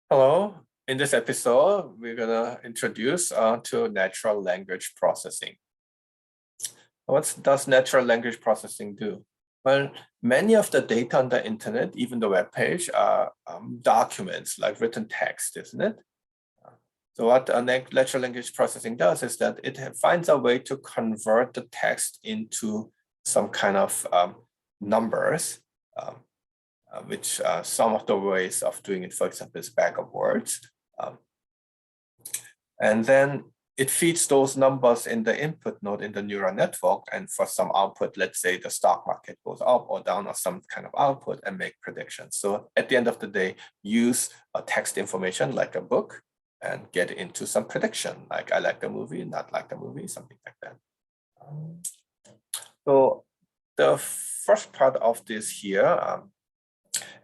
Hello. In this episode, we're gonna introduce to natural language processing. What does natural language processing do? Well, many of the data on the internet, even the web page, are documents like written text, isn't it? So what natural language processing does is that it finds a way to convert the text into some kind of numbers, which some of the ways of doing it, for example, is bag of words. And then it feeds those numbers in the input node in the neural network. And for some output, let's say the stock market goes up or down or some kind of output and make predictions. So at the end of the day, use a text information like a book and get into some prediction, like I like the movie, not like the movie, something like that. So the first part of this here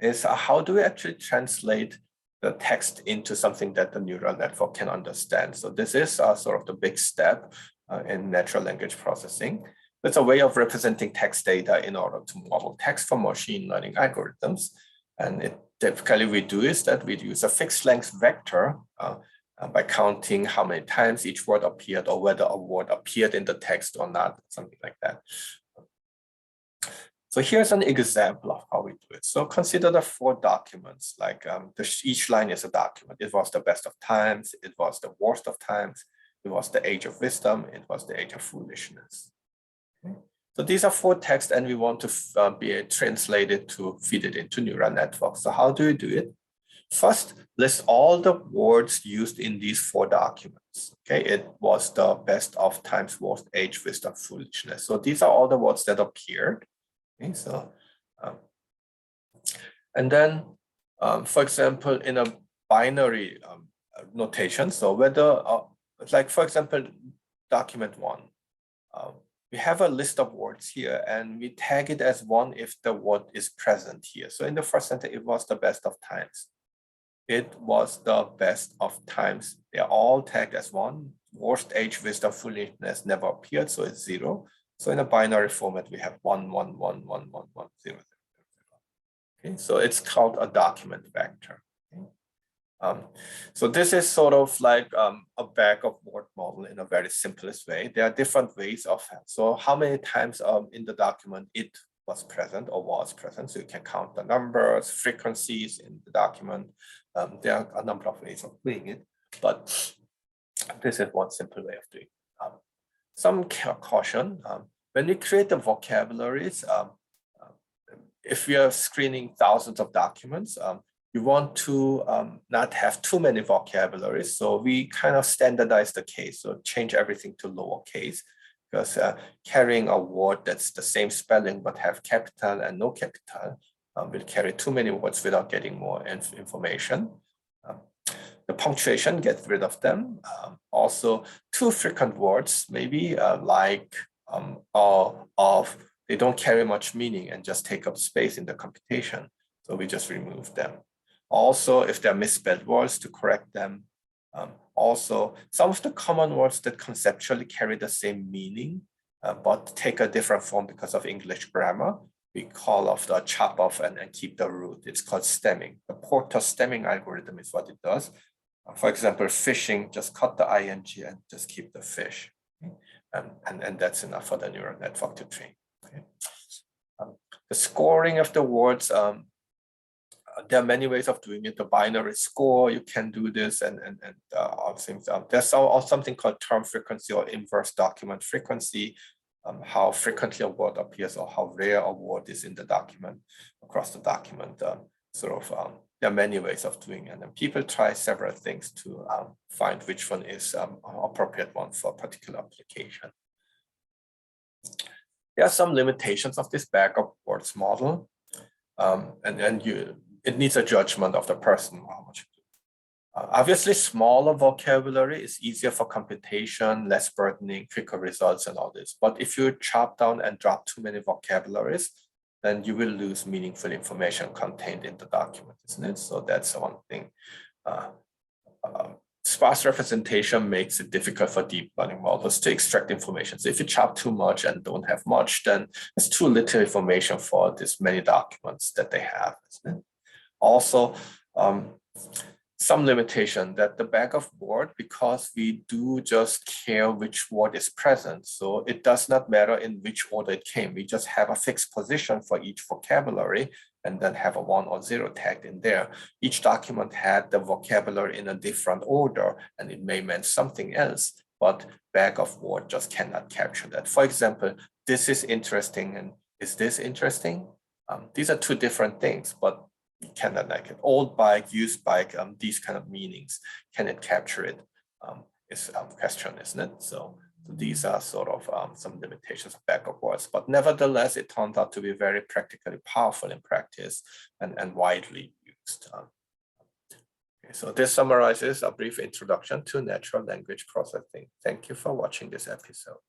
is how do we actually translate the text into something that the neural network can understand. So this is sort of the big step in natural language processing. It's a way of representing text data in order to model text for machine learning algorithms. And typically we do is that we use a fixed length vector by counting how many times each word appeared or whether a word appeared in the text or not, something like that. So here's an example of how we do it. So consider the 4 documents, like each line is a document. It was the best of times, it was the worst of times, it was the age of wisdom, it was the age of foolishness. Okay. So these are 4 texts and we want to be translated to feed it into neural networks. So how do we do it? First, list all the words used in these 4 documents. Okay, it was the best of times, worst, age, wisdom, foolishness. So these are all the words that appeared. Okay, so, and then, for example, in a binary notation, so whether, like for example, document 1, we have a list of words here and we tag it as 1 if the word is present here. So in the first sentence, it was the best of times. It was the best of times. They're all tagged as 1. Worst, age, wisdom, foolishness never appeared, so it's 0. So in a binary format, we have 1, 1, 1, 1, 1, 1, 0, 0, 0. Okay, so it's called a document vector. Okay. So this is sort of like a bag of word model in a very simplest way. There are different ways of that. So how many times in the document it was present or was present. So you can count the numbers, frequencies in the document. There are a number of ways of doing it, but this is one simple way of doing it. Some caution, when we create the vocabularies, if we are screening thousands of documents, you want to not have too many vocabularies. So we kind of standardize the case, so change everything to lowercase, because carrying a word that's the same spelling but have capital and no capital will carry too many words without getting more information. The punctuation, get rid of them. Also, too frequent words, maybe like or of, they don't carry much meaning and just take up space in the computation. So we just remove them. Also, if they're misspelled words, to correct them. Also, some of the common words that conceptually carry the same meaning, but take a different form because of English grammar, we call off the chop off and keep the root. It's called stemming. The Porter stemming algorithm is what it does. For example, fishing, just cut the ing and just keep the fish. Okay? And that's enough for the neural network to train. Okay? The scoring of the words, there are many ways of doing it. The binary score, you can do this, and all things. There's also something called term frequency or inverse document frequency, how frequently a word appears or how rare a word is in the document, across the document. There are many ways of doing it, and people try several things to find which one is an appropriate one for a particular application. There are some limitations of this bag of words model, it needs a judgment of the person how much. Obviously, smaller vocabulary is easier for computation, less burdening, quicker results, and all this. But if you chop down and drop too many vocabularies, then you will lose meaningful information contained in the document, isn't it? So that's one thing. Sparse representation makes it difficult for deep learning models to extract information. So if you chop too much and don't have much, then it's too little information for this many documents that they have, isn't it? Also, some limitation that the bag of word, because we do just care which word is present. So it does not matter in which order it came. We just have a fixed position for each vocabulary and then have a 1 or 0 tagged in there. Each document had the vocabulary in a different order and it may mean something else, but bag of word just cannot capture that. For example, this is interesting and is this interesting? These are two different things, but you cannot like it. Old bike, used bike, these kind of meanings, can it capture it? Is a question, isn't it? So these are sort of some limitations of bag of words, but nevertheless, it turned out to be very practically powerful in practice and widely used. Okay, so this summarizes a brief introduction to natural language processing. Thank you for watching this episode.